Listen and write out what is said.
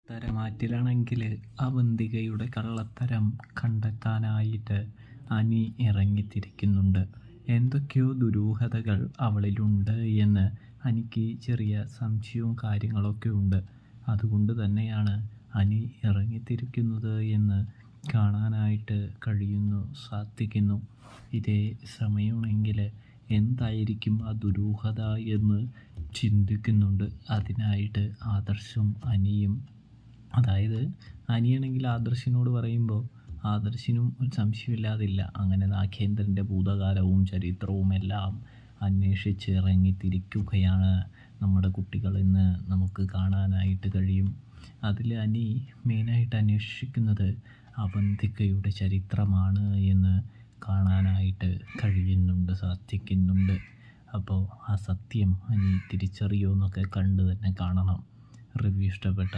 തരമാറ്റിലാണെങ്കിൽ അവന്തികയുടെ കള്ളത്തരം കണ്ടെത്താനായിട്ട് അനി ഇറങ്ങിത്തിരിക്കുന്നുണ്ട്. എന്തൊക്കെയോ ദുരൂഹതകൾ അവളിലുണ്ട് എന്ന് അനിക്ക് ചെറിയ സംശയവും കാര്യങ്ങളൊക്കെ ഉണ്ട്. അതുകൊണ്ട് തന്നെയാണ് അനി ഇറങ്ങിത്തിരിക്കുന്നത് എന്ന് കാണാനായിട്ട് സാധിക്കുന്നു. ഇതേ സമയമാണെങ്കിൽ എന്തായിരിക്കും ആ ദുരൂഹത എന്ന് ചിന്തിക്കുന്നുണ്ട്. അതിനായിട്ട് ആദർശും അനിയും, അതായത് അനിയാണെങ്കിൽ ആദർശിനോട് പറയുമ്പോൾ ആദർശിനും ഒരു സംശയമില്ലാതില്ല. അങ്ങനെ നാഗേന്ദ്രൻ്റെ ഭൂതകാലവും ചരിത്രവും എല്ലാം അന്വേഷിച്ച് ഇറങ്ങിത്തിരിക്കുകയാണ് നമ്മുടെ കുട്ടികളെന്ന് നമുക്ക് കാണാനായിട്ട് കഴിയും. അതിൽ അനി മെയിനായിട്ട് അന്വേഷിക്കുന്നത് അവന്തികയുടെ ചരിത്രമാണ് എന്ന് കാണാനായിട്ട് സാധിക്കുന്നുണ്ട്. അപ്പോൾ ആ സത്യം അനി തിരിച്ചറിയുമോ എന്നൊക്കെ കണ്ട് തന്നെ കാണണം. റിവ്യൂ ഇഷ്ടപ്പെട്ട